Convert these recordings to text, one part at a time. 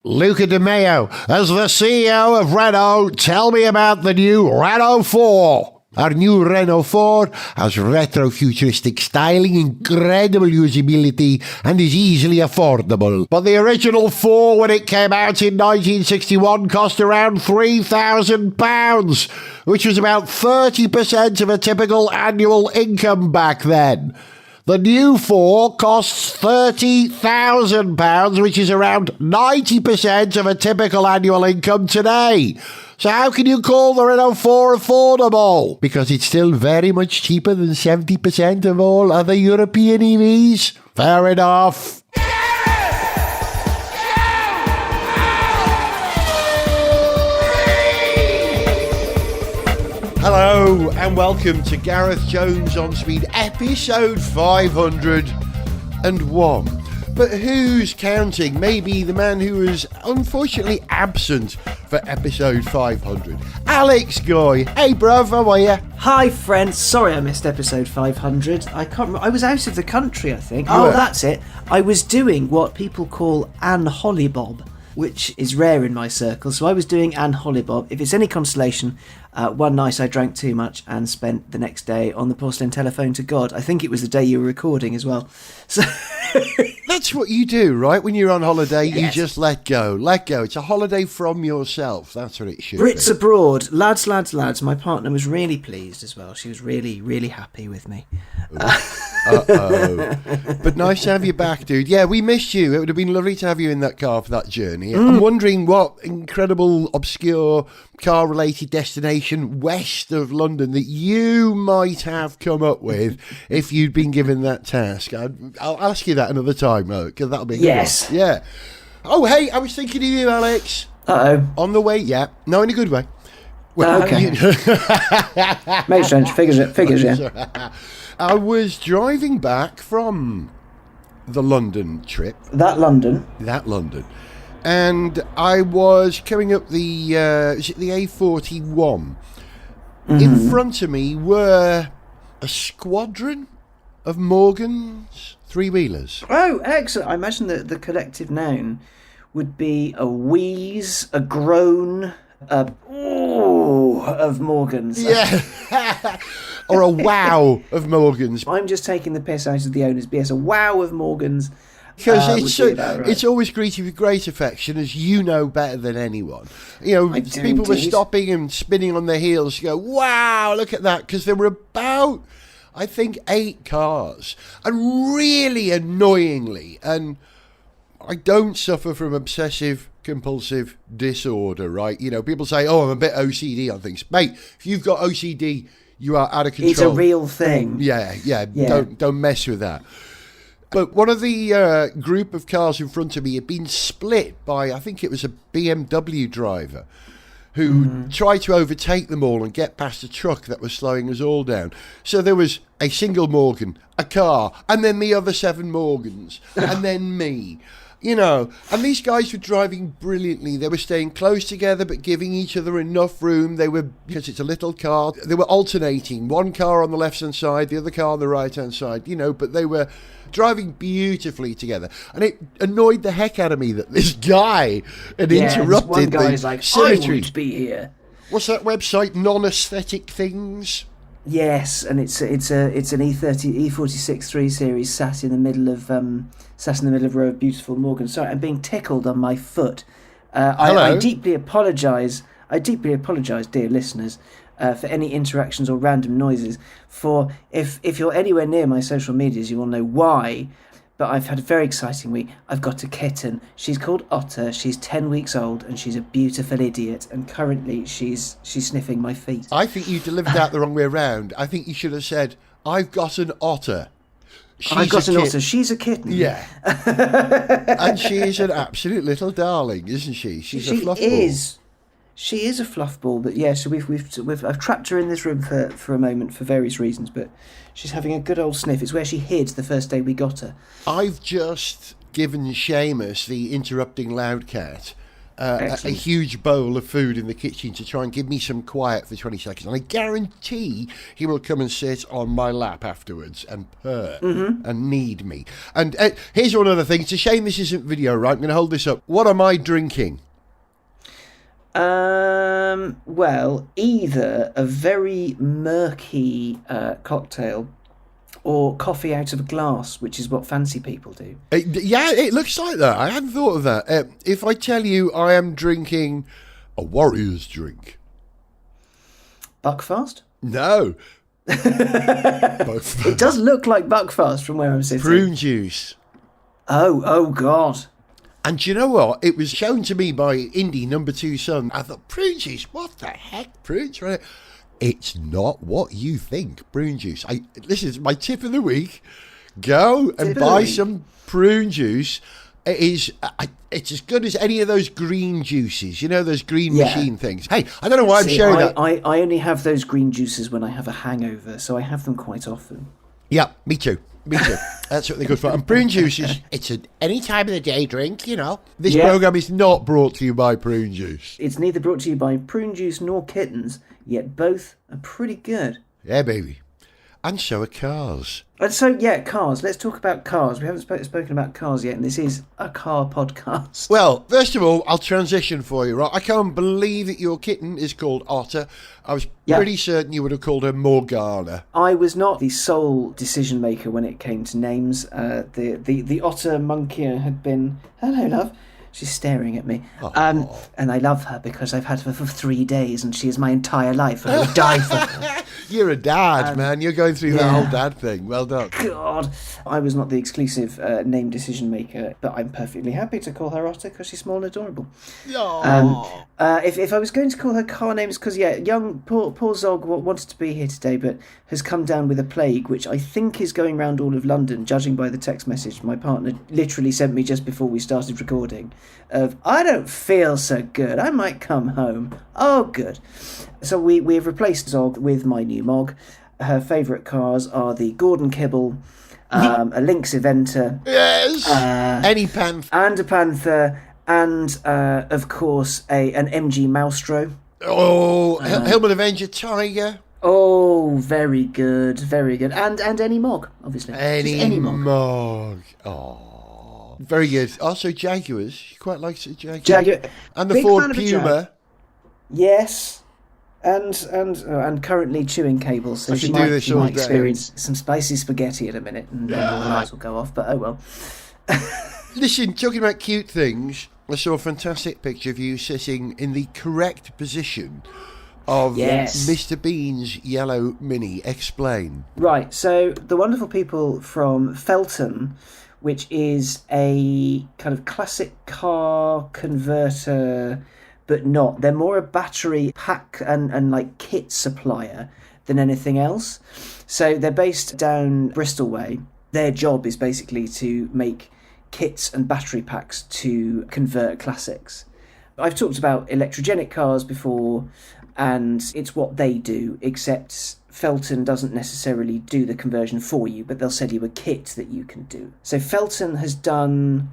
Luca Di Maio, as the CEO of Renault, tell me about the new Renault 4. Our new Renault 4 has retro-futuristic styling, incredible usability, and is easily affordable. But the original 4, when it came out in 1961, cost around £3,000, which was about 30% of a typical annual income back then. The new 4 costs £30,000, which is around 90% of a typical annual income today. So how can you call the Renault 4 affordable? Because it's still very much cheaper than 70% of all other European EVs? Fair enough. Hello and welcome to Gareth Jones on Speed, episode 501. But who's counting? Maybe the man who was unfortunately absent for episode 500. Alex Goy. Hey bruv, how are you? Hi friends, sorry I missed episode 500. I can't remember. I was out of the country, I think. Oh, that's it. I was doing what people call an hollybob, which is rare in my circle. So I was doing an hollybob. If it's any consolation, one night I drank too much and spent the next day on the porcelain telephone to God. I think it was the day you were recording as well. So that's what you do, right? When you're on holiday, you just let go. Let go. It's a holiday from yourself. That's what it should be. Brits abroad. Lads. My partner was really pleased as well. She was really, really happy with me. Uh-oh. But nice to have you back, dude. Yeah, we missed you. It would have been lovely to have you in that car for that journey. I'm wondering what incredible, obscure, car-related destination west of London that you might have come up with if you'd been given that task. I'll ask you that another time, though, because that'll be good. Yes. Yeah. Oh, hey, I was thinking of you, Alex. Uh-oh. On the way, yeah. No, in a good way. Well, okay. Makes sense. Figures, yeah. I was driving back from the London trip. That London. And I was coming up the A41. Mm-hmm. In front of me were a squadron of Morgans three-wheelers. Oh, excellent. I imagine that the collective noun would be a wheeze, a groan, a ooh of Morgans. Yeah. Or a wow of Morgans. I'm just taking the piss out of the owners. But yes, a wow of Morgans. Because it's always greeted with great affection, as you know better than anyone. You know, people were stopping and spinning on their heels to go, wow, look at that. Because there were about, I think, 8 cars. And really annoyingly, and I don't suffer from obsessive compulsive disorder, right? You know, people say, oh, I'm a bit OCD on things. Mate, if you've got OCD, you are out of control. It's a real thing. Yeah. Don't mess with that. But one of the group of cars in front of me had been split by, I think it was a BMW driver who tried to overtake them all and get past a truck that was slowing us all down. So there was a single Morgan, a car, and then the other 7 Morgans, and then me. You know, and these guys were driving brilliantly. They were staying close together but giving each other enough room. They were, because it's a little car, they were alternating. One car on the left-hand side, the other car on the right-hand side, you know, but they were driving beautifully together. And it annoyed the heck out of me that this guy had interrupted one guy's the like, symmetry. I won't be here. What's that website? Non-aesthetic things? Yes, and it's an E46 3 Series sat in the middle of a row of beautiful Morgans. Sorry, I'm being tickled on my foot. I deeply apologise. Dear listeners, for any interactions or random noises. For if you're anywhere near my social medias, you will know why. But I've had a very exciting week. I've got a kitten. She's called Otter. She's 10 weeks old, and she's a beautiful idiot. And currently, she's sniffing my feet. I think you delivered that the wrong way around. I think you should have said, "I've got an otter." I've got an otter. She's a kitten. Yeah, and she is an absolute little darling, isn't she? She's a fluff ball. She is a fluff ball, but yeah. So I've trapped her in this room for a moment for various reasons, but she's having a good old sniff. It's where she hid the first day we got her. I've just given Seamus, the interrupting loud cat, a huge bowl of food in the kitchen to try and give me some quiet for 20 seconds. And I guarantee he will come and sit on my lap afterwards and purr and need me. And here's one other thing. It's a shame this isn't video, right? I'm going to hold this up. What am I drinking? Well, either a very murky cocktail or coffee out of a glass, which is what fancy people do. Yeah, it looks like that. I hadn't thought of that. If I tell you I am drinking a warrior's drink. Buckfast? No. It does look like Buckfast from where I'm sitting. Prune juice. Oh God. And do you know what? It was shown to me by Indy, number 2 son. I thought, prune juice? What the heck? Prune juice? Right? It's not what you think, prune juice. This is my tip of the week. Go and buy some prune juice. It's as good as any of those green juices. You know, those green machine things. Hey, I don't know why I'm sharing that. I only have those green juices when I have a hangover, so I have them quite often. Yeah, me too. That's what they're good for. And prune juice it's an any time of the day drink, you know. This programme is not brought to you by prune juice. It's neither brought to you by prune juice nor kittens, yet both are pretty good. Yeah, baby. And so are cars. And so, cars. Let's talk about cars. We haven't spoken about cars yet, and this is a car podcast. Well, first of all, I'll transition for you, right? I can't believe that your kitten is called Otter. I was pretty certain you would have called her Morgana. I was not the sole decision maker when it came to names. The Otter monkey had been... Hello, love. She's staring at me. And I love her because I've had her for 3 days and she is my entire life. I would die for her. You're a dad, man. You're going through that whole dad thing. Well done. God. I was not the exclusive name decision maker, but I'm perfectly happy to call her Otter because she's small and adorable. If I was going to call her car names, because, young, poor Zog wanted to be here today, but has come down with a plague, which I think is going around all of London, judging by the text message my partner literally sent me just before we started recording. I don't feel so good. I might come home. Oh, good. So we have replaced Zog with my new Mog. Her favourite cars are the Gordon Kibble, a Lynx Eventer. Yes. Any Panther. And a Panther. And, of course, an MG Maestro. Oh, Hillman Avenger Tiger. Oh, very good. Very good. And any Mog, obviously. Any Mog. Oh. Very good. Also Jaguars. She quite likes the Jaguar. And the Big Ford Puma. Yes. And currently chewing cables, so she might experience some spicy spaghetti in a minute, and then all the lights will go off, but oh well. Listen, talking about cute things, I saw a fantastic picture of you sitting in the correct position of Mr. Bean's yellow Mini. Explain. Right, so the wonderful people from Felton, which is a kind of classic car converter, but not. They're more a battery pack and like kit supplier than anything else. So they're based down Bristol way. Their job is basically to make kits and battery packs to convert classics. I've talked about electrogenic cars before, and it's what they do, except Felton doesn't necessarily do the conversion for you, but they'll sell you a kit that you can do. So Felton has done...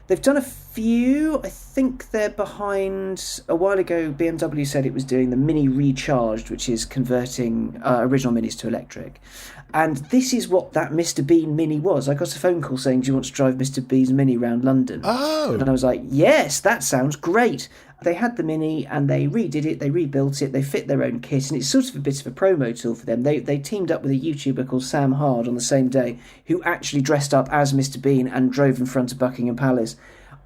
They've done a few. I think they're behind... A while ago, BMW said it was doing the Mini Recharged, which is converting original Minis to electric. And this is what that Mr. Bean Mini was. I got a phone call saying, do you want to drive Mr. Bean's Mini around London? Oh. And I was like, yes, that sounds great. They had the Mini and they redid it, they rebuilt it, they fit their own kit, and it's sort of a bit of a promo tool for them. They teamed up with a YouTuber called Sam Hard on the same day, who actually dressed up as Mr. Bean and drove in front of Buckingham Palace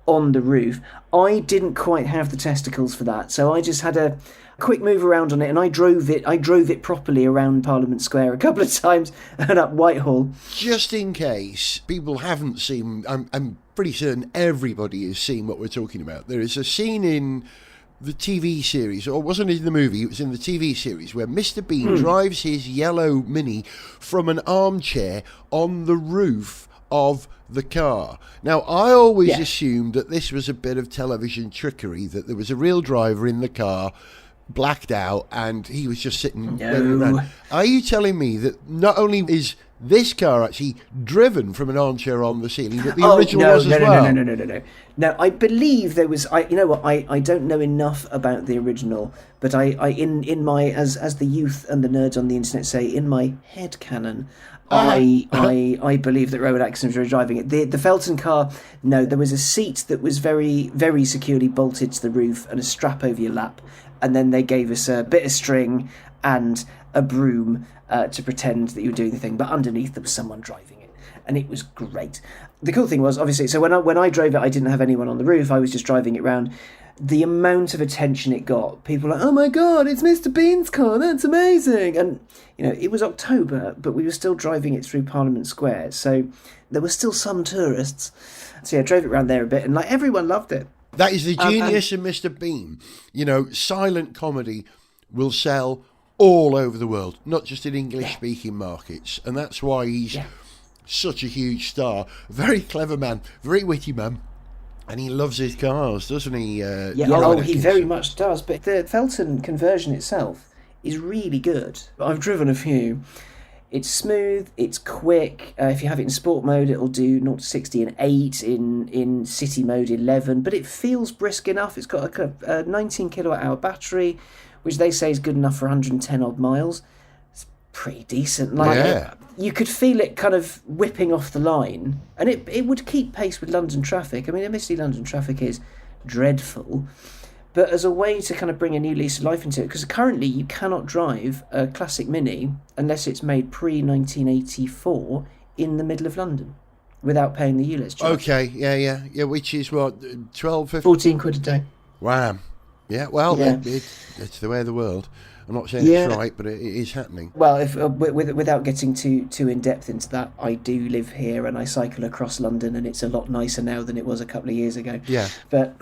on the roof. I didn't quite have the testicles for that, so I just had a quick move around on it, and I drove it properly around Parliament Square a couple of times and up Whitehall. Just in case people haven't seen, I'm pretty certain everybody has seen what we're talking about. There is a scene in the TV series, or it wasn't in the movie, it was in the TV series, where Mr. Bean drives his yellow Mini from an armchair on the roof of the car. Now, I always assumed that this was a bit of television trickery, that there was a real driver in the car, blacked out, and he was just sitting around. Are you telling me that not only is this car actually driven from an armchair on the ceiling, but the original was as well. No. No, I believe there was. You know what? I don't know enough about the original, but in my as the youth and the nerds on the internet say, in my head canon, I believe that Rowan Atkinson was driving it. The Felton car, no, there was a seat that was very, very securely bolted to the roof and a strap over your lap, and then they gave us a bit of string and a broom to pretend that you were doing the thing, but underneath there was someone driving it, and it was great. The cool thing was, obviously, so when I drove it, I didn't have anyone on the roof. I was just driving it round. The amount of attention it got, people were like, "Oh my God, it's Mr. Bean's car! That's amazing!" And it was October, but we were still driving it through Parliament Square, so there were still some tourists. So yeah, I drove it around there a bit, and everyone loved it. That is the genius of Mr. Bean. Silent comedy will sell all over the world, not just in English-speaking markets, and that's why he's such a huge star. Very clever man, very witty man, and he loves his cars, doesn't he? He very much does. But the Felton conversion itself is really good. I've driven a few. It's smooth, it's quick. If you have it in sport mode, it'll do 0 to 60 in 8, in city mode 11, but it feels brisk enough. It's got a 19 kilowatt hour battery, which they say is good enough for 110 odd miles. It's pretty decent. You could feel it kind of whipping off the line, and it would keep pace with London traffic. I mean, admittedly, London traffic is dreadful, but as a way to kind of bring a new lease of life into it, because currently you cannot drive a classic Mini unless it's made pre-1984 in the middle of London without paying the ULEZ charge. Okay, yeah, which is what, 12, 15? 14 quid a day. Wow. Yeah, well, it's the way of the world. I'm not saying it's right, but it is happening. Well, if without getting too in depth into that, I do live here and I cycle across London, and it's a lot nicer now than it was a couple of years ago. Yeah. But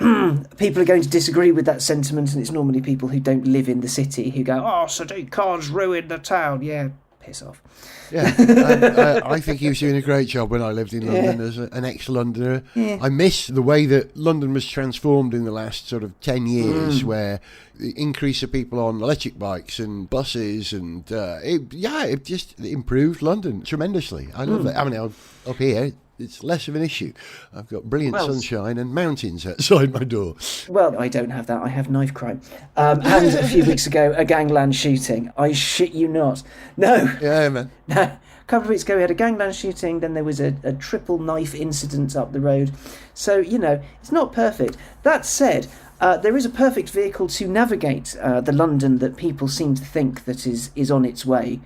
people are going to disagree with that sentiment, and it's normally people who don't live in the city who go, "Oh, sadiq cars ruin the town." Yeah, piss off. Yeah, I think he was doing a great job when I lived in London as an ex-Londoner. Yeah. I miss the way that London was transformed in the last sort of 10 years, where the increase of people on electric bikes and buses, and it just improved London tremendously. I love it. I mean, up here, it's less of an issue. I've got brilliant sunshine and mountains outside my door. Well, I don't have that. I have knife crime. And a few weeks ago, a gangland shooting. I shit you not. No. Yeah, man. No. A couple of weeks ago, we had a gangland shooting. Then there was a triple knife incident up the road. So, it's not perfect. That said, there is a perfect vehicle to navigate the London that people seem to think that is on its way.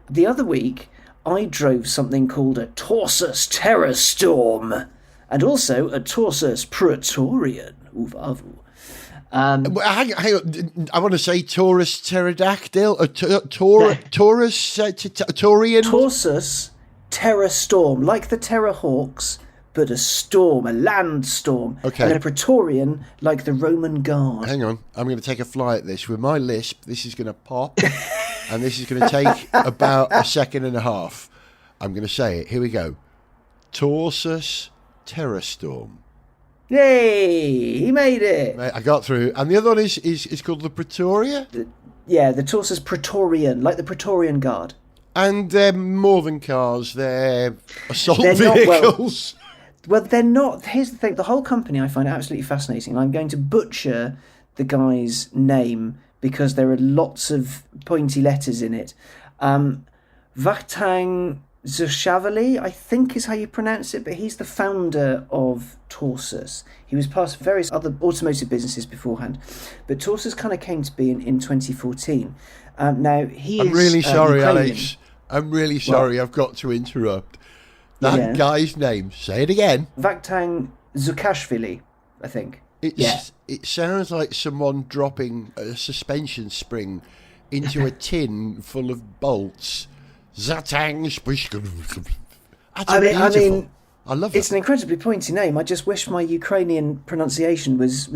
The other week, I drove something called a Torsus Terrastorm, and also a Torsus Praetorian. Uvavu. Hang on, I want to say Taurus Pterodactyl, Taurus Praetorian. Torsus Terrastorm, like the Terrorhawks, but a storm, a land storm. Okay. And a Praetorian, like the Roman Guard. Hang on, I'm going to take a fly at this. With my lisp, this is going to pop, and this is going to take about a second and a half. I'm going to say it. Here we go. Torsus Terrastorm. Yay! He made it. I got through. And the other one is called the Praetoria? The Torsus Praetorian, like the Praetorian Guard. And they're more than cars. They're assault vehicles. Well, they're not. Here's the thing. The whole company I find absolutely fascinating. I'm going to butcher the guy's name because there are lots of pointy letters in it. Vakhtang Zushavali, I think is how you pronounce it, but he's the founder of Torsus. He was part of various other automotive businesses beforehand, but Torsus kind of came to be in 2014. Now, he is I'm really sorry, Ukrainian. Alex. I'm really sorry. I've got to interrupt. That guy's name. Say it again. Vakhtang Zukashvili, I think. It sounds like someone dropping a suspension spring into a tin full of bolts. Zatang. I mean, I love it. It's an incredibly pointy name. I just wish my Ukrainian pronunciation was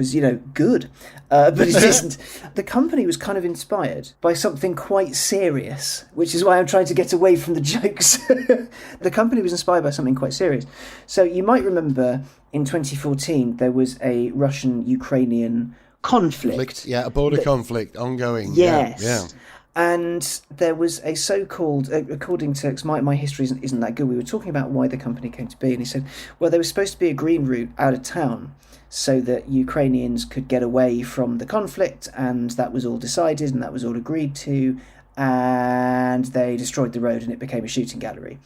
good, but it isn't. The company was kind of inspired by something quite serious, which is why I'm trying to get away from the jokes. The company was inspired by something quite serious. So you might remember in 2014 there was a Russian-Ukrainian conflict. A border conflict ongoing. Yes. Yeah. And there was a so-called, according to, cause my history isn't that good, we were talking about why the company came to be, and he said, well, there was supposed to be a green route out of town so that Ukrainians could get away from the conflict, and that was all decided and that was all agreed to, and they destroyed the road and it became a shooting gallery.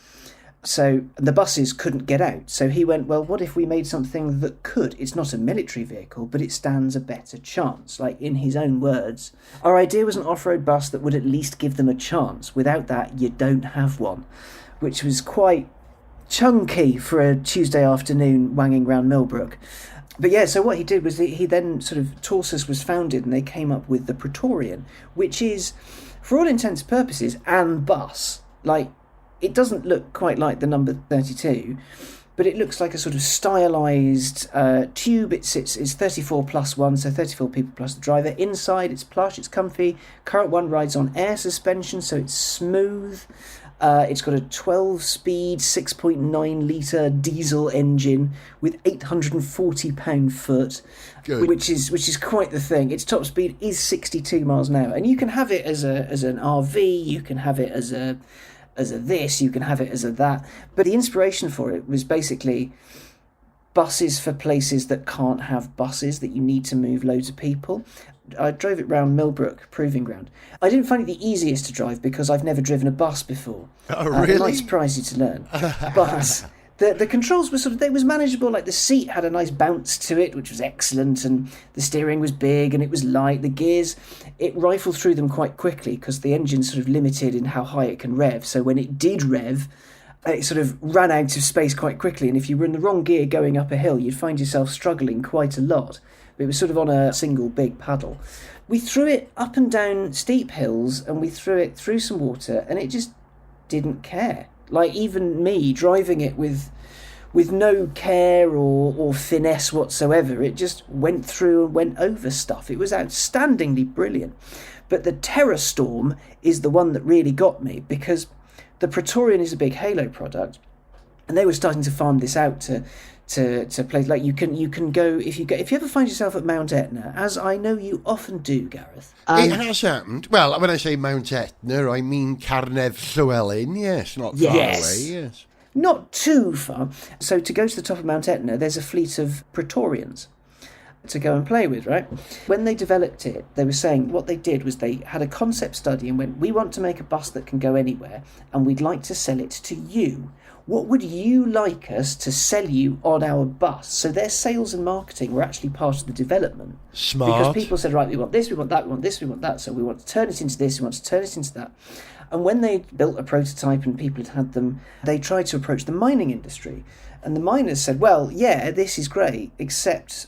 So the buses couldn't get out. So he went, well, what if we made something that could? It's not a military vehicle, but it stands a better chance. Like, in his own words, our idea was an off-road bus that would at least give them a chance. Without that, you don't have one, which was quite chunky for a Tuesday afternoon wanging round Millbrook. But yeah, so what he did was he then sort of, Torsus was founded and they came up with the Praetorian, which is, for all intents and purposes, an bus. Like, it doesn't look quite like the number 32, but it looks like a sort of stylised tube. It's 34 plus 1, so 34 people plus the driver. Inside, it's plush, it's comfy. Current one rides on air suspension, so it's smooth. It's got a 12-speed, 6.9-litre diesel engine with 840 pound-foot, which is quite the thing. Its top speed is 62 miles an hour, and you can have it as an RV. You can have it as a this, you can have it as a that. But the inspiration for it was basically buses for places that can't have buses, that you need to move loads of people. I drove it round Millbrook Proving Ground. I didn't find it the easiest to drive because I've never driven a bus before. Oh, really? It might surprise you to learn. But the controls were it was manageable. Like, the seat had a nice bounce to it, which was excellent, and the steering was big and it was light. The gears, it rifled through them quite quickly because the engine's sort of limited in how high it can rev. So when it did rev, it sort of ran out of space quite quickly, and if you were in the wrong gear going up a hill, you'd find yourself struggling quite a lot. It was sort of on a single big paddle. We threw it up and down steep hills, and we threw it through some water, and it just didn't care. Like, even me driving it with no care or finesse whatsoever, it just went through and went over stuff. It was outstandingly brilliant. But the Terrastorm is the one that really got me, because the Praetorian is a big Halo product, and they were starting to farm this out to places. Like, you can go if you ever find yourself at Mount Etna, as I know you often do, Gareth. It has happened. Well, when I say Mount Etna, I mean Carnedd Llywelyn. Yes, not far away. Yes, not too far. So to go to the top of Mount Etna, there's a fleet of Praetorians to go and play with, right? When they developed it, they were saying what they did was they had a concept study and went, we want to make a bus that can go anywhere, and we'd like to sell it to you. What would you like us to sell you on our bus? So their sales and marketing were actually part of the development. Smart. Because people said, right, we want this, we want that, we want this, we want that, so we want to turn it into this, we want to turn it into that. And when they built a prototype and people had them, they tried to approach the mining industry. And the miners said, well, yeah, this is great, except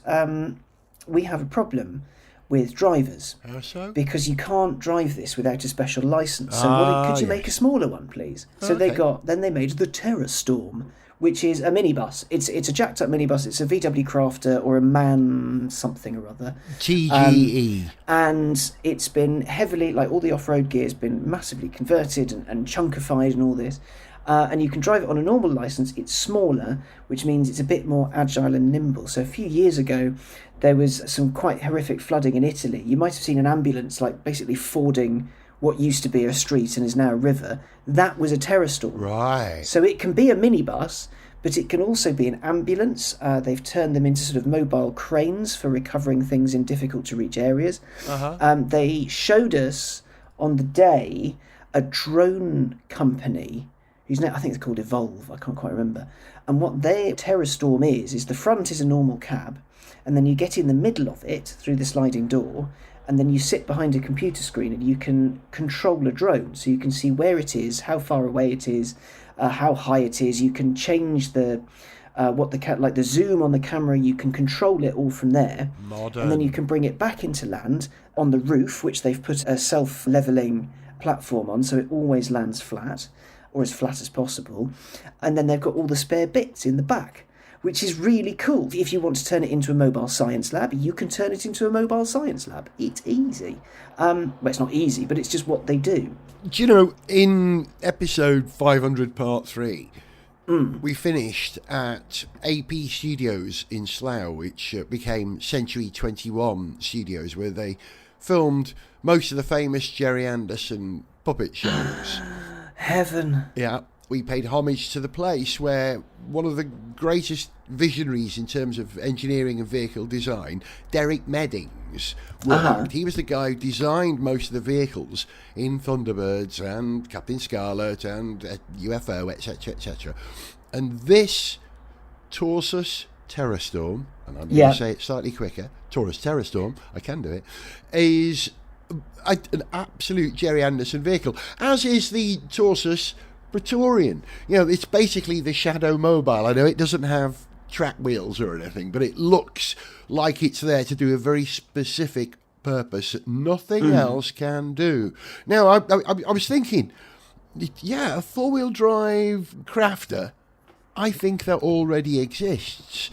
we have a problem with drivers. How so? Because you can't drive this without a special license. So could you make a smaller one, please? So then they made the Terrastorm, which is a minibus. It's a jacked up minibus. It's a VW Crafter or a MAN something or other. TGE. And it's been heavily, like, all the off-road gear has been massively converted and chunkified and all this. And you can drive it on a normal license. It's smaller, which means it's a bit more agile and nimble. So a few years ago, there was some quite horrific flooding in Italy. You might have seen an ambulance, like, basically fording what used to be a street and is now a river. That was a Terrastorm. Right. So it can be a minibus, but it can also be an ambulance. They've turned them into sort of mobile cranes for recovering things in difficult-to-reach areas. They showed us on the day a drone company whose name, I think it's called Evolve, I can't quite remember. And what their Terrastorm is the front is a normal cab, and then you get in the middle of it through the sliding door, and then you sit behind a computer screen and you can control a drone. So you can see where it is, how far away it is, how high it is. You can change the the zoom on the camera. You can control it all from there. Modern. And then you can bring it back into land on the roof, which they've put a self-leveling platform on, so it always lands flat, or as flat as possible. And then they've got all the spare bits in the back, which is really cool. If you want to turn it into a mobile science lab, you can turn it into a mobile science lab. It's easy. Well, it's not easy, but it's just what they do. Do you know, in episode 500 part 3, we finished at AP Studios in Slough, which became Century 21 Studios, where they filmed most of the famous Jerry Anderson puppet shows. Heaven. Yeah, we paid homage to the place where one of the greatest visionaries in terms of engineering and vehicle design, Derek Meddings, worked. He was the guy who designed most of the vehicles in Thunderbirds and Captain Scarlet and UFO, etc., etc. And this Torsus Terrastorm, and I'm going to say it slightly quicker, Torsus Terrastorm, I can do it, is an absolute Jerry Anderson vehicle, as is the Torsus Praetorian. You know, it's basically the Shadow Mobile. I know it doesn't have track wheels or anything, but it looks like it's there to do a very specific purpose that nothing else can do. Now, I was thinking, a four-wheel drive crafter, I think that already exists.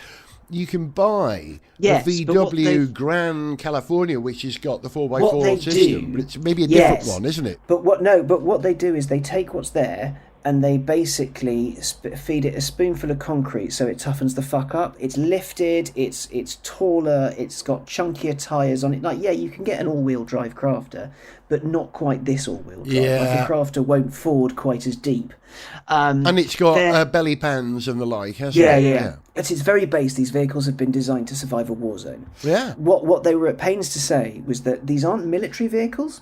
You can buy the VW Grand California, which has got the 4x4 system, but it's maybe a different one, isn't it? But what they do is they take what's there and they basically feed it a spoonful of concrete so it toughens the fuck up. It's lifted, it's taller, it's got chunkier tyres on it. Like, you can get an all-wheel drive crafter, but not quite this all-wheel drive. Like a crafter won't ford quite as deep. And it's got belly pans and the like, hasn't it? Yeah. At its very base, these vehicles have been designed to survive a war zone. Yeah. What they were at pains to say was that these aren't military vehicles,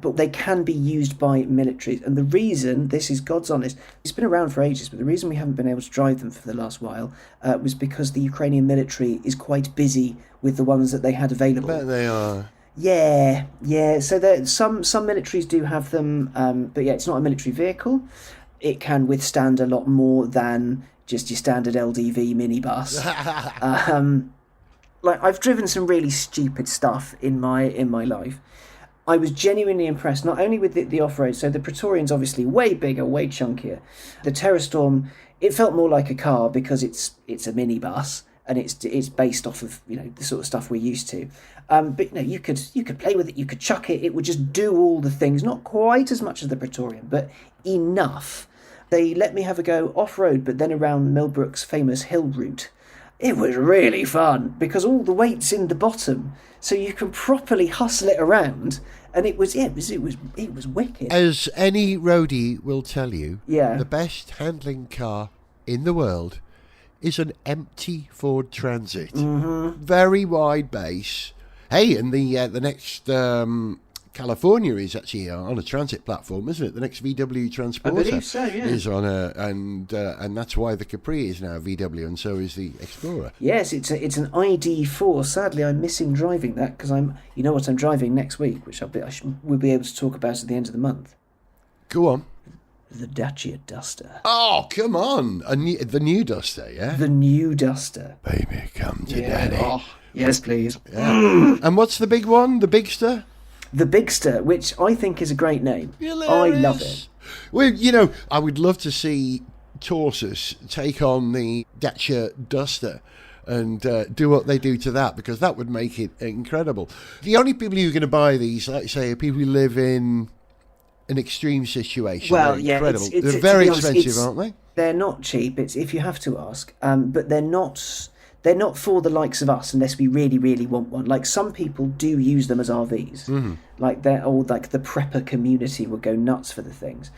but they can be used by militaries. And the reason, this is God's honest, it's been around for ages, but the reason we haven't been able to drive them for the last while was because the Ukrainian military is quite busy with the ones that they had available. I bet they are. Yeah. So some militaries do have them, but it's not a military vehicle. It can withstand a lot more than just your standard LDV minibus. I've driven some really stupid stuff in my life. I was genuinely impressed, not only with the off-road, so the Praetorian's obviously way bigger, way chunkier. The Terrastorm, it felt more like a car because it's a minibus and it's based off of the sort of stuff we're used to. But you could play with it, you could chuck it, it would just do all the things, not quite as much as the Praetorian, but enough. They let me have a go off-road, but then around Millbrook's famous hill route. It was really fun because all the weight's in the bottom, so you can properly hustle it around, and it was wicked. As any roadie will tell you, the best handling car in the world is an empty Ford Transit. Very wide base. Hey, and the next California is actually on a transit platform, isn't it? The next VW Transporter I believe so, is on and that's why the Capri is now VW, and so is the Explorer. Yes, it's an ID4. Sadly, I'm missing driving that because I'm driving next week, which we'll be able to talk about at the end of the month. Go on. The Dacia Duster. Oh, come on! The new Duster, yeah. The new Duster. Baby, come to daddy. Oh, yes, please. Yeah. And what's the big one? The Bigster? The Bigster, which I think is a great name. Hilarious. I love it. Well, I would love to see Torsus take on the Dacia Duster and do what they do to that, because that would make it incredible. The only people who are going to buy these, like I say, are people who live in an extreme situation. Well, they're incredible. They're very expensive, aren't they? They're not cheap. It's if you have to ask, but they're not. They're not for the likes of us unless we really, really want one. Like, some people do use them as RVs. Mm-hmm. Like the prepper community would go nuts for the things.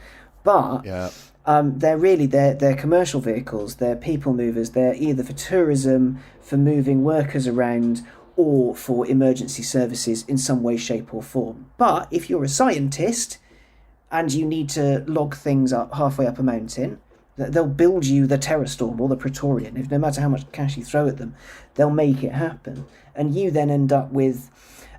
But they're commercial vehicles. They're people movers. They're either for tourism, for moving workers around, or for emergency services in some way, shape or form. But if you're a scientist and you need to log things up halfway up a mountain, they'll build you the Terrastorm or the Praetorian. If no matter how much cash you throw at them, they'll make it happen. And you then end up with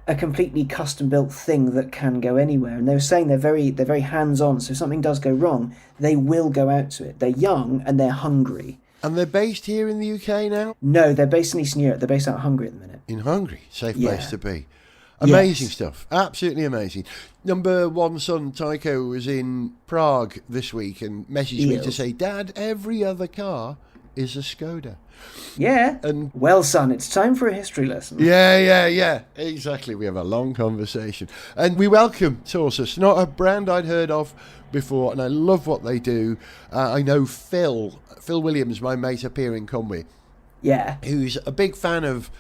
a completely custom-built thing that can go anywhere. And they were saying they're very hands-on, so if something does go wrong, they will go out to it. They're young and they're hungry. And they're based here in the UK now? No, they're based in Eastern Europe. They're based out of Hungary at the minute. In Hungary? Safe place to be. Amazing stuff. Absolutely amazing. Number one son, Tycho, was in Prague this week and messaged me to say, Dad, every other car is a Skoda. Yeah. And well, son, it's time for a history lesson. Yeah. Exactly. We have a long conversation. And we welcome Torsus, not a brand I'd heard of before, and I love what they do. I know Phil Williams, my mate up here in Conwy, who's a big fan of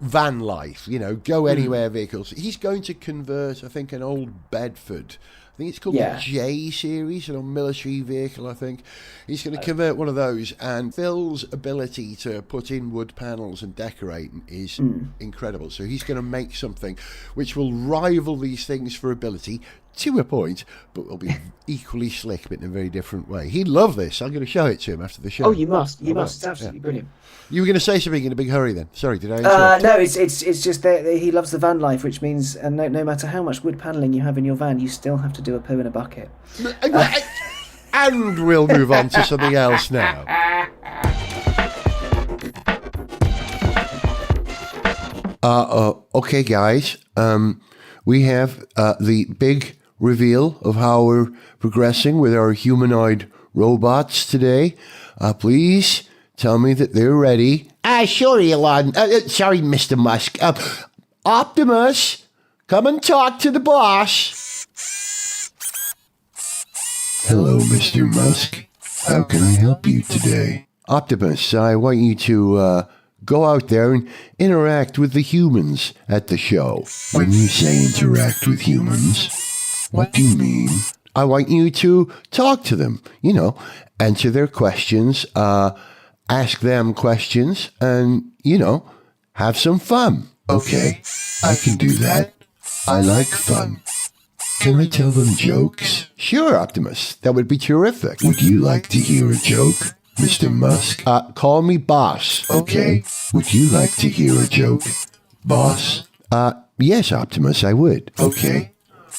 van life, go anywhere vehicles. He's going to convert, I think, an old Bedford. I think it's called the J series, a military vehicle, I think. He's going to convert one of those, and Phil's ability to put in wood panels and decorate is incredible. So he's going to make something which will rival these things for ability to a point, but will be equally slick, but in a very different way. He'd love this. I'm going to show it to him after the show. Oh, you must. You must. It's absolutely brilliant. You were going to say something in a big hurry then. Sorry, did I interrupt? No, it's just that he loves the van life, which means no matter how much wood panelling you have in your van, you still have to do a poo in a bucket. And we'll move on to something else now. Okay, guys. We have the big reveal of how we're progressing with our humanoid robots today. Please tell me that they're ready. Sure, Elon. Sorry, Mr. Musk. Optimus, come and talk to the boss. Hello, Mr. Musk. How can I help you today? Optimus, I want you to go out there and interact with the humans at the show. When you say interact with humans, what do you mean? I want you to talk to them, answer their questions, ask them questions, and, have some fun. Okay, I can do that. I like fun. Can I tell them jokes? Sure, Optimus. That would be terrific. Would you like to hear a joke, Mr. Musk? Call me boss. Okay. Would you like to hear a joke, boss? Yes, Optimus, I would. Okay.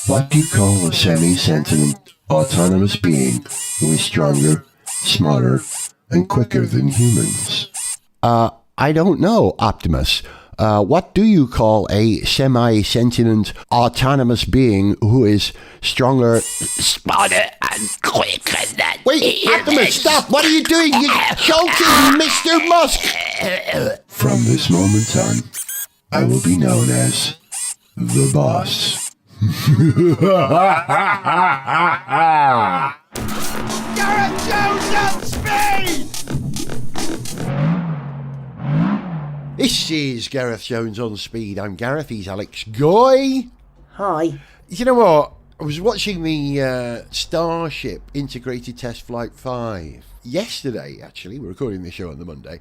What do you call a semi-sentient autonomous being who is stronger, smarter, and quicker than humans? I don't know, Optimus. What do you call a semi-sentient autonomous being who is stronger, smarter, and quicker than... Wait, Optimus, stop! What are you doing? You're choking, Mr. Musk! From this moment on, I will be known as the boss. Gareth Jones at speed! This is Gareth Jones on Speed. I'm Gareth, he's Alex Goy. Hi. You know what? I was watching the Starship Integrated Test Flight 5 yesterday, actually. We're recording this show on the Monday.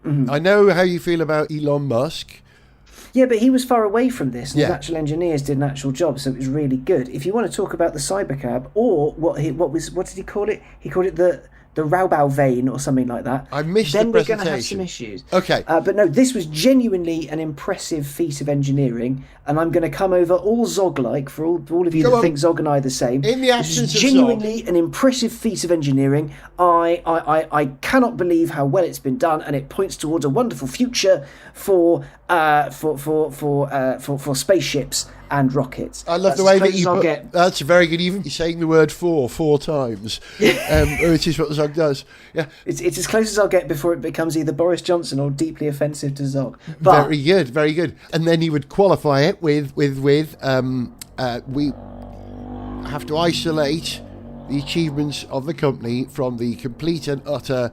I know how you feel about Elon Musk. Yeah, but he was far away from this, and his actual engineers did an actual job, so it was really good. If you want to talk about the Cybercab, or what did he call it? He called it the Raubau vein or something like that. I missed then the presentation. Then we're going to have some issues. Okay. But no, this was genuinely an impressive feat of engineering, and I'm going to come over all Zog-like for all of you that think Zog and I are the same. In the absence of genuinely Zog. An impressive feat of engineering. I cannot believe how well it's been done, and it points towards a wonderful future for spaceships and rockets. I love the way that you put... That's very good. Even you're saying the word four times, which is what Zog does. Yeah, it's as close as I'll get before it becomes either Boris Johnson or deeply offensive to Zog. But, very good, very good. And then he would qualify it with we have to isolate the achievements of the company from the complete and utter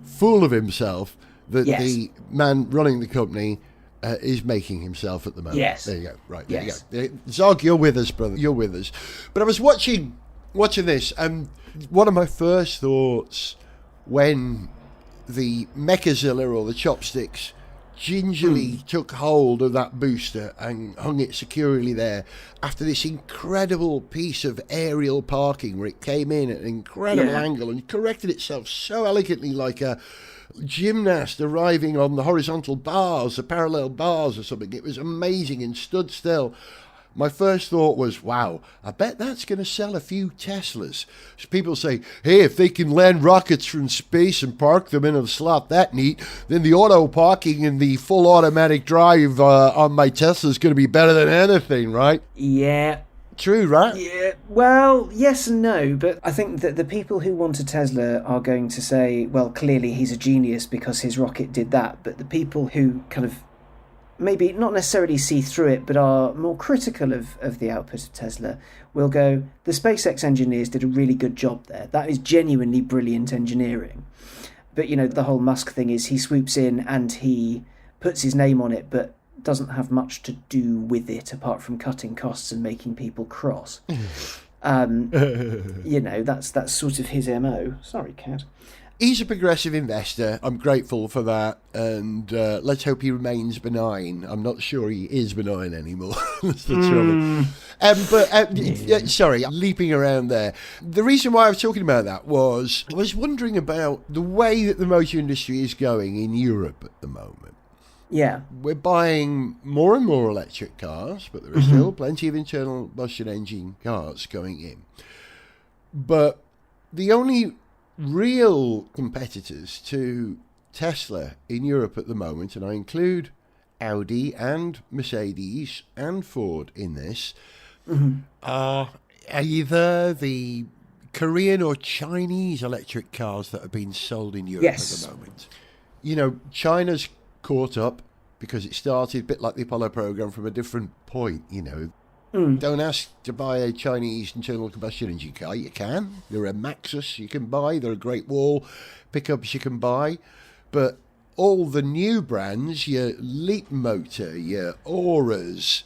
fool of himself that the man running the company is making himself at the moment. Yes. There you go. Right, there you go. Zog, you're with us, brother. You're with us. But I was watching this, and one of my first thoughts when the Mechazilla or the chopsticks gingerly took hold of that booster and hung it securely there after this incredible piece of aerial parking where it came in at an incredible angle and corrected itself so elegantly like a gymnast arriving on the horizontal bars, the parallel bars or something. It was amazing and stood still. My first thought was, wow, I bet that's going to sell a few Teslas. So people say, hey, if they can land rockets from space and park them in a slot that neat, then the auto parking and the full automatic drive on my Tesla is going to be better than anything, right? Yeah. True, right? Yeah. Well, yes and no, but I think that the people who want a Tesla are going to say, well, clearly he's a genius because his rocket did that. But the people who kind of maybe not necessarily see through it, but are more critical of the output of Tesla, will go, the SpaceX engineers did a really good job there. That is genuinely brilliant engineering. But, the whole Musk thing is he swoops in and he puts his name on it, but doesn't have much to do with it apart from cutting costs and making people cross. That's sort of his MO. Sorry, cat. He's a progressive investor. I'm grateful for that, and let's hope he remains benign. I'm not sure he is benign anymore. That's the trouble. Sorry, I'm leaping around there. The reason why I was talking about that was I was wondering about the way that the motor industry is going in Europe at the moment. Yeah. We're buying more and more electric cars, but there are still plenty of internal combustion engine cars going in. But the only real competitors to Tesla in Europe at the moment, and I include Audi and Mercedes and Ford in this, are either the Korean or Chinese electric cars that are being sold in Europe at the moment. You know, China's caught up because it started a bit like the Apollo program from a different point, you know. Don't ask to buy a Chinese internal combustion engine car. You can. There are Maxus you can buy. There are Great Wall pickups you can buy. But all the new brands, your Leap Motor, your Auras,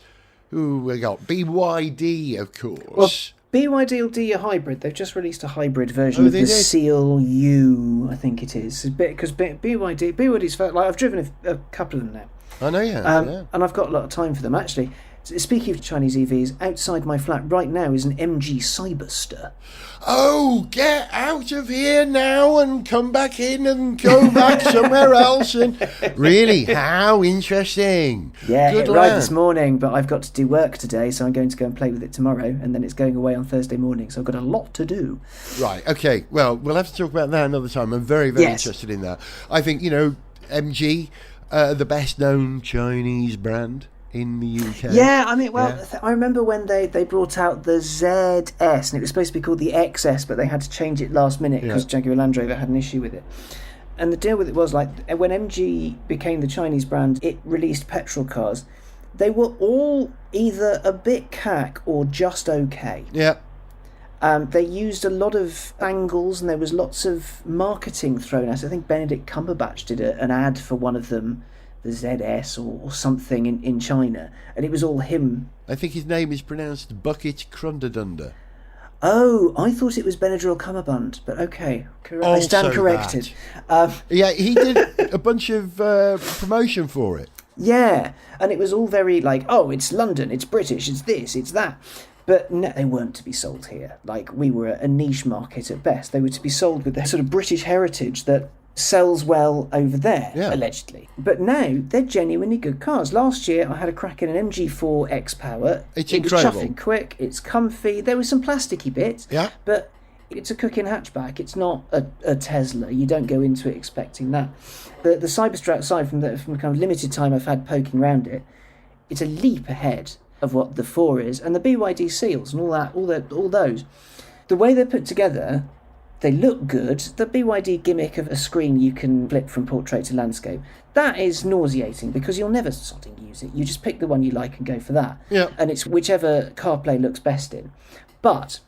we got BYD, of course. Well, BYD will do your hybrid. They've just released a hybrid version of the Seal U, I think it is. Because BYD's, like, I've driven a couple of them now. I know you have, yeah. And I've got a lot of time for them, actually. Speaking of Chinese EVs, outside my flat right now is an MG Cyberster. Oh, get out of here now and come back in and go back somewhere else. And really, how interesting. Yeah, it arrived this morning, but I've got to do work today, so I'm going to go and play with it tomorrow, and then it's going away on Thursday morning, so I've got a lot to do. Right, okay. Well, we'll have to talk about that another time. I'm very, very interested in that. I think, MG, the best-known Chinese brand in the UK. Yeah, I mean, I remember when they brought out the ZS, and it was supposed to be called the XS, but they had to change it last minute because Jaguar Land Rover had an issue with it. And the deal with it was, like, when MG became the Chinese brand, it released petrol cars. They were all either a bit cack or just okay. Yeah. They used a lot of angles, and there was lots of marketing thrown at it. I think Benedict Cumberbatch did an ad for one of them, the ZS or something in China, and it was all him. I think his name is pronounced Bucket Crundadunder. Oh, I thought it was Benadryl Cummerbund, but okay. I stand corrected. Yeah, he did a bunch of promotion for it. Yeah, and it was all very like, oh, it's London, it's British, it's this, it's that. But no, they weren't to be sold here. Like, we were a niche market at best. They were to be sold with the sort of British heritage that sells well over there, allegedly. But now, they're genuinely good cars. Last year, I had a crack in an MG4 X-Power. It's incredible. It's chuffing quick, it's comfy. There were some plasticky bits, but it's a cooking hatchback. It's not a Tesla. You don't go into it expecting that. The Cyberster, aside from the kind of limited time I've had poking around it, it's a leap ahead of what the 4 is, and the BYD Seals and all those. The way they're put together, they look good. The BYD gimmick of a screen you can flip from portrait to landscape, that is nauseating because you'll never sodding use it. You just pick the one you like and go for that. Yeah. And it's whichever CarPlay looks best in. But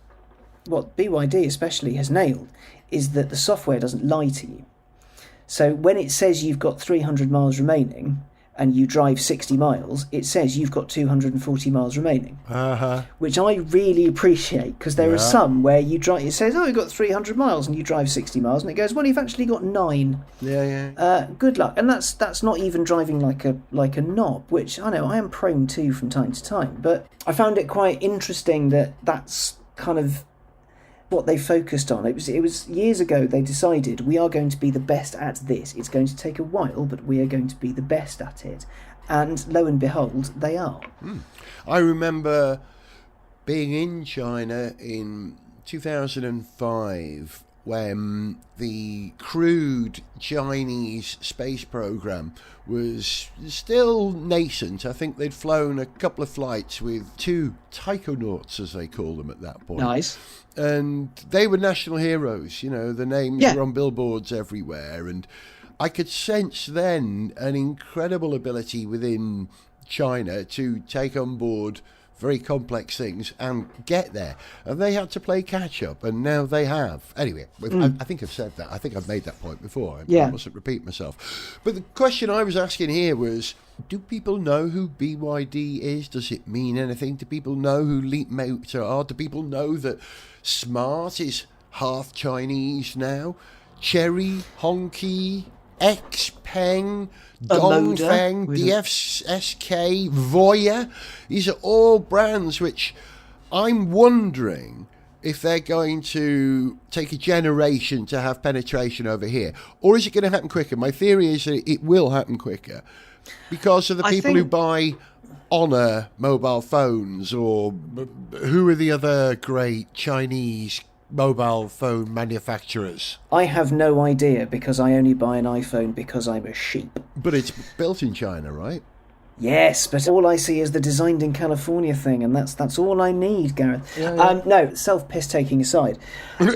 what BYD especially has nailed is that the software doesn't lie to you. So when it says you've got 300 miles remaining and you drive 60 miles, it says you've got 240 miles remaining. Which I really appreciate, because there are some where you drive, it says, oh, you've got 300 miles and you drive 60 miles, and it goes, well, you've actually got 9. Good luck. And that's not even driving like a knob, which I know I am prone to from time to time. But I found it quite interesting that that's kind of what they focused on. It was years ago they decided, we are going to be the best at this. It's going to take a while, but we are going to be the best at it. And lo and behold, they are. I remember being in China in 2005 when the crude Chinese space program was still nascent. I think they'd flown a couple of flights with 2 taikonauts, as they call them at that point. Nice. And they were national heroes, the names were on billboards everywhere. And I could sense then an incredible ability within China to take on board very complex things and get there. And they had to play catch up, and now they have. Anyway, I think I've said that. I think I've made that point before. I mustn't repeat myself. But the question I was asking here was, do people know who BYD is? Does it mean anything? Do people know who Leapmotor are? Do people know that Smart is half Chinese now? Cherry, Honky, Xpeng, Dongfeng, DFSK, Voya. These are all brands which I'm wondering if they're going to take a generation to have penetration over here. Or is it going to happen quicker? My theory is that it will happen quicker because of the people who buy Honor mobile phones, or who are the other great Chinese mobile phone manufacturers? I have no idea, because I only buy an iPhone because I'm a sheep. But it's built in China, right? Yes, but all I see is the designed in California thing, and that's all I need, Gareth. No, self-piss-taking aside,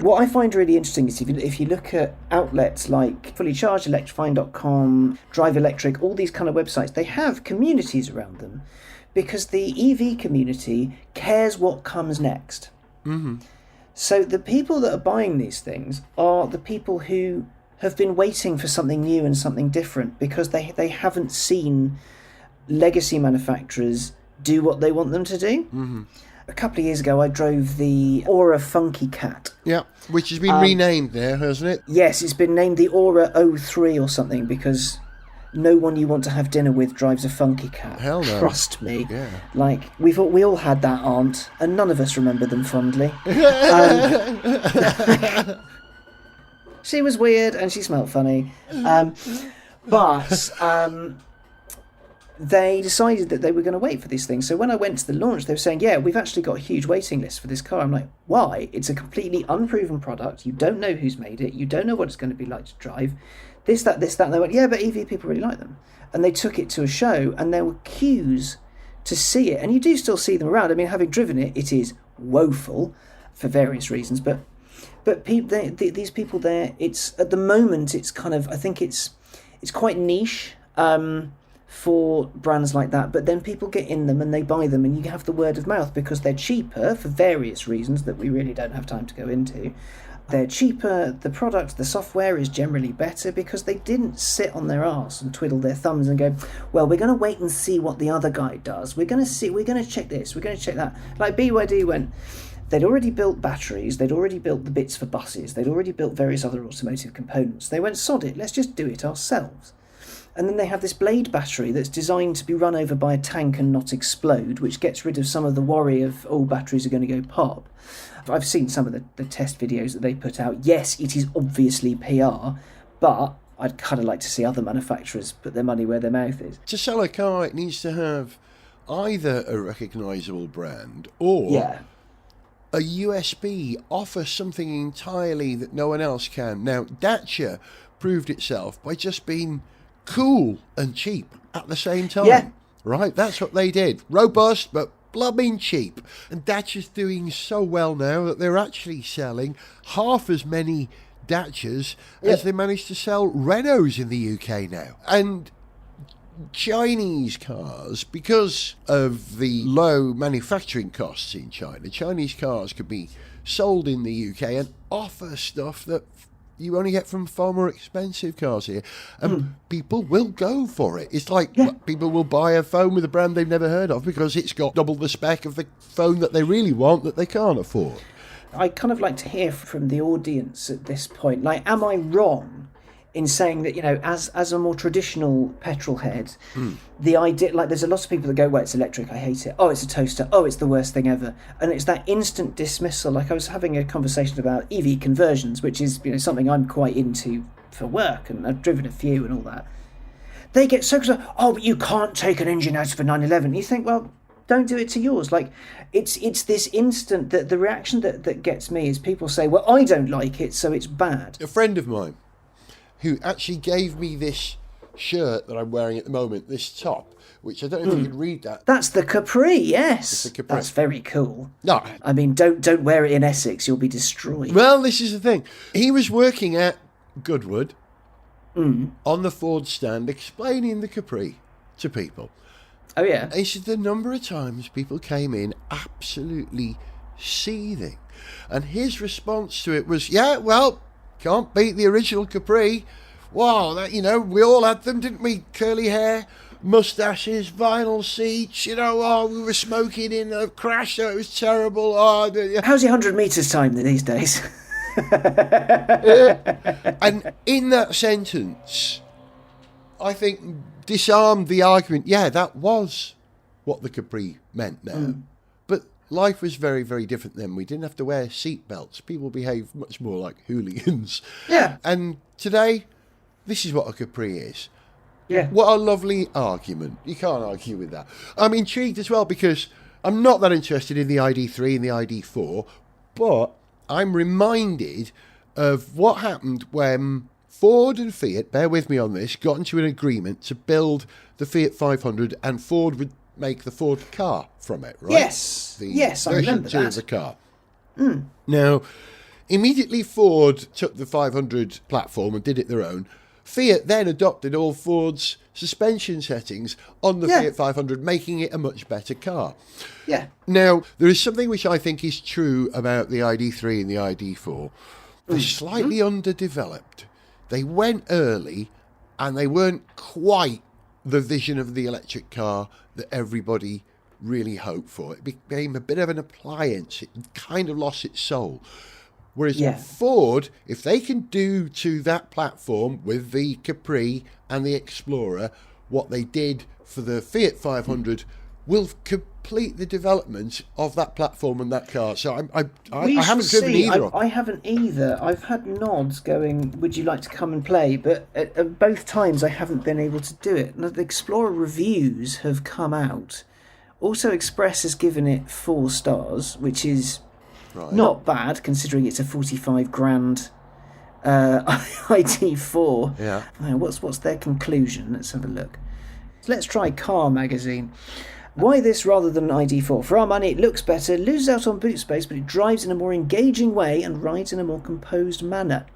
what I find really interesting is if you look at outlets like Fully Charged, Electrifying.com, Drive Electric, all these kind of websites, they have communities around them, because the EV community cares what comes next. Mm-hmm. So the people that are buying these things are the people who have been waiting for something new and something different, because they haven't seen legacy manufacturers do what they want them to do. Mm-hmm. A couple of years ago, I drove the Aura Funky Cat. Yeah, which has been renamed there, hasn't it? Yes, it's been named the Aura 03 or something, because no one you want to have dinner with drives a funky cat. Hell no. Trust me. Yeah. Like, we all had that aunt, and none of us remember them fondly. She was weird, and she smelled funny. But they decided that they were going to wait for these things. So when I went to the launch, they were saying, yeah, we've actually got a huge waiting list for this car. I'm like, why? It's a completely unproven product. You don't know who's made it. You don't know what it's going to be like to drive. This, that. And they went, yeah, but EV people really like them. And they took it to a show, and there were queues to see it. And you do still see them around. I mean, having driven it, it is woeful for various reasons. But these people there, it's at the moment, it's kind of, I think it's quite niche for brands like that. But then people get in them and they buy them, and you have the word of mouth because they're cheaper for various reasons that we really don't have time to go into. They're cheaper, the product, the software is generally better because they didn't sit on their arse and twiddle their thumbs and go, well, we're going to wait and see what the other guy does. We're going to check this, we're going to check that. Like BYD went, they'd already built batteries, they'd already built the bits for buses, they'd already built various other automotive components. They went, sod it, let's just do it ourselves. And then they have this blade battery that's designed to be run over by a tank and not explode, which gets rid of some of the worry of, oh, batteries are going to go pop. I've seen some of the test videos that they put out. Yes, it is obviously PR, but I'd kind of like to see other manufacturers put their money where their mouth is. To sell a car, it needs to have either a recognisable brand or a USP, offer something entirely that no one else can. Now, Dacia proved itself by just being cool and cheap at the same time. Yeah. Right? That's what they did. Robust, but blooming cheap. And Dacia's doing so well now that they're actually selling half as many Dacias as they managed to sell Renaults in the UK now. And Chinese cars, because of the low manufacturing costs in China, Chinese cars could be sold in the UK and offer stuff that you only get from far more expensive cars here. And people will go for it. It's like people will buy a phone with a brand they've never heard of because it's got double the spec of the phone that they really want that they can't afford. I kind of like to hear from the audience at this point. Like, am I wrong in saying that, you know, as a more traditional petrol head, the idea, like, there's a lot of people that go, well, it's electric, I hate it. Oh, it's a toaster. Oh, it's the worst thing ever. And it's that instant dismissal. Like, I was having a conversation about EV conversions, which is, you know, something I'm quite into for work, and I've driven a few and all that. They get so concerned, oh, but you can't take an engine out of a 911. You think, well, don't do it to yours. Like, it's this instant, that the reaction that gets me is people say, well, I don't like it, so it's bad. A friend of mine who actually gave me this shirt that I'm wearing at the moment, this top, which I don't know if you can read that. That's the Capri, yes. It's the Capri. That's very cool. No. I mean, don't wear it in Essex, you'll be destroyed. Well, this is the thing. He was working at Goodwood on the Ford stand explaining the Capri to people. Oh, yeah. He said the number of times people came in absolutely seething. And his response to it was, yeah, well, can't beat the original Capri. Wow, that, we all had them, didn't we? Curly hair, mustaches, vinyl seats, we were smoking in a crash, so it was terrible. How's your 100 metres time these days? And in that sentence, I think disarmed the argument, yeah, that was what the Capri meant now. But life was very, very different then. We didn't have to wear seatbelts. People behaved much more like hooligans. Yeah. And today, this is what a Capri is. Yeah. What a lovely argument. You can't argue with that. I'm intrigued as well because I'm not that interested in the ID3 and the ID4, but I'm reminded of what happened when Ford and Fiat, bear with me on this, got into an agreement to build the Fiat 500 and Ford would make the Ford car from it, right? Yes, I remember version 2 that. of the car. Now, immediately Ford took the 500 platform and did it their own. Fiat then adopted all Ford's suspension settings on the Fiat 500, making it a much better car. Yeah. Now, there is something which I think is true about the ID3 and the ID4. They're slightly underdeveloped. They went early and they weren't quite the vision of the electric car that everybody really hoped for. It became a bit of an appliance. It kind of lost its soul. Whereas Ford, if they can do to that platform with the Capri and the Explorer what they did for the Fiat 500, will complete the development of that platform and that car. So I haven't driven either. I haven't either. I've had nods going, would you like to come and play? But at both times I haven't been able to do it. Now, the Explorer reviews have come out. Auto Express has given it 4 stars, which is not bad considering it's a 45 grand ID4. Yeah. Now, what's their conclusion? Let's have a look. Let's try Car Magazine. Why this rather than ID4? For our money, it looks better, loses out on boot space, but it drives in a more engaging way and rides in a more composed manner.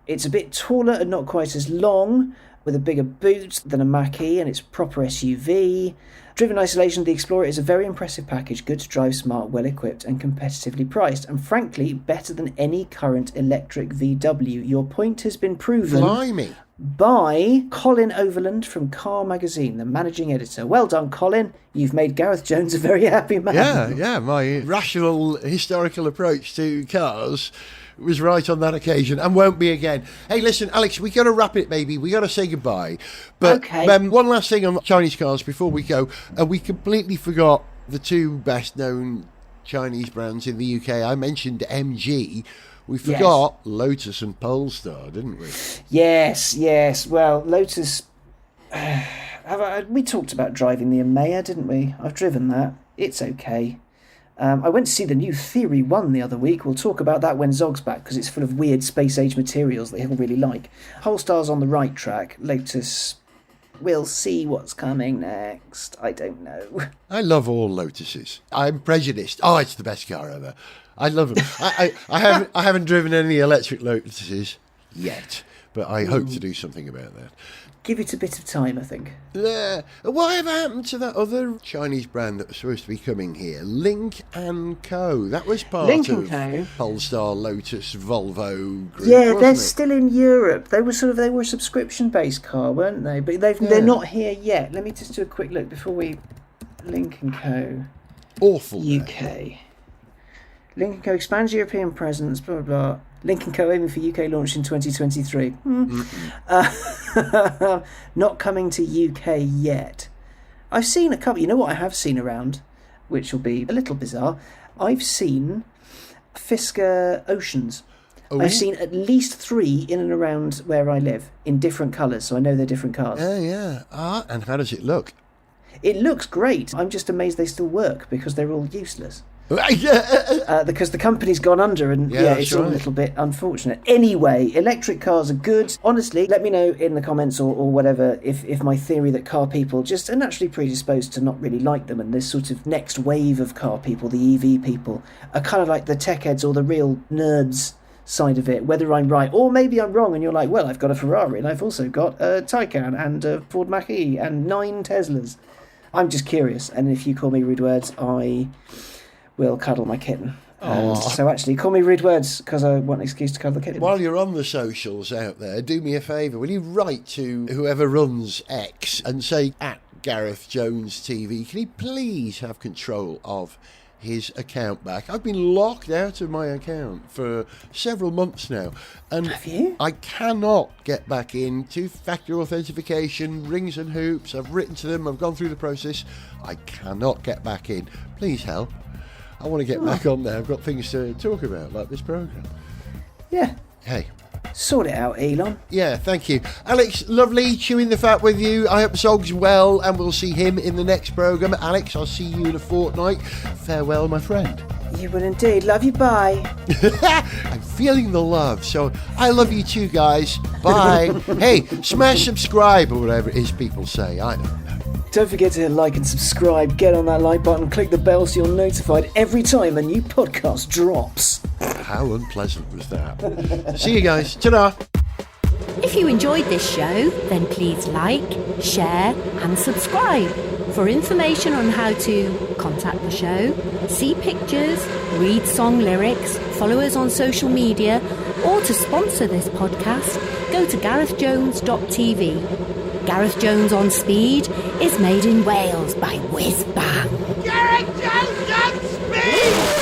It's a bit taller and not quite as long, with a bigger boot than a Mach-E, and it's proper SUV. Driven isolation, the Explorer is a very impressive package, good to drive, smart, well-equipped and competitively priced, and frankly, better than any current electric VW. Your point has been proven. Blimey. By Colin Overland from Car Magazine, the managing editor. Well done, Colin. You've made Gareth Jones a very happy man. Yeah, my rational historical approach to cars was right on that occasion and won't be again. Hey, listen, Alex, we got to wrap it, baby. We got to say goodbye. But okay. One last thing on Chinese cars before we go. We completely forgot the 2 best-known Chinese brands in the UK. I mentioned MG. We forgot Lotus and Polestar, didn't we? Yes. Well, Lotus... we talked about driving the Emea, didn't we? I've driven that. It's okay. I went to see the new Theory 1 the other week. We'll talk about that when Zog's back, because it's full of weird space-age materials that he'll really like. Polestar's on the right track. Lotus... We'll see what's coming next. I don't know. I love all Lotuses. I'm prejudiced. Oh, it's the best car ever. I love them. I haven't driven any electric Lotuses yet, but I hope to do something about that. Give it a bit of time, I think. Whatever happened to that other Chinese brand that was supposed to be coming here? Link & Co. That was part of Polestar, Lotus, Volvo group, they're it? still in Europe. They were a subscription-based car, weren't they? But they're not here yet. Let me just do a quick look before we... Link & Co. Awful. UK. Link & Co. expands European presence, blah, blah, blah. Link & Co. aiming for UK launch in 2023. Not coming to UK yet. I've seen a couple... You know what I have seen around, which will be a little bizarre? I've seen Fisker Oceans. Oh, I've seen at least 3 in and around where I live, in different colours, so I know they're different cars. Yeah. And how does it look? It looks great. I'm just amazed they still work, because they're all useless. Because the company's gone under and it's all a little bit unfortunate. Anyway, electric cars are good. Honestly, let me know in the comments or whatever if my theory that car people just are naturally predisposed to not really like them, and this sort of next wave of car people, the EV people, are kind of like the tech heads or the real nerds side of it, whether I'm right or maybe I'm wrong and you're like, well, I've got a Ferrari and I've also got a Taycan and a Ford Mach-E and 9 Teslas. I'm just curious, and if you call me rude words, I will cuddle my kitten. So actually, call me rude words because I want an excuse to cuddle the kitten. While you're on the socials out there, do me a favour. Will you write to whoever runs X and say, @Gareth Jones TV, can he please have control of his account back? I've been locked out of my account for several months now, and have you? I cannot get back in. Two-factor authentication, rings and hoops. I've written to them, I've gone through the process. I cannot get back in. Please help. I want to get back on there. I've got things to talk about, like this programme. Yeah. Hey. Sort it out, Elon. Yeah, thank you. Alex, lovely chewing the fat with you. I hope Zog's well, and we'll see him in the next programme. Alex, I'll see you in a fortnight. Farewell, my friend. You will indeed. Love you, bye. I'm feeling the love, so I love you too, guys. Bye. Hey, smash subscribe, or whatever it is people say. I don't know. Don't forget to like and subscribe. Get on that like button, click the bell so you're notified every time a new podcast drops. How unpleasant was that? See you guys. Ta-da. If you enjoyed this show, then please like, share and subscribe. For information on how to contact the show, see pictures, read song lyrics, follow us on social media, or to sponsor this podcast, go to garethjones.tv. Gareth Jones on Speed is made in Wales by Whiz Bang. Gareth Jones on Speed!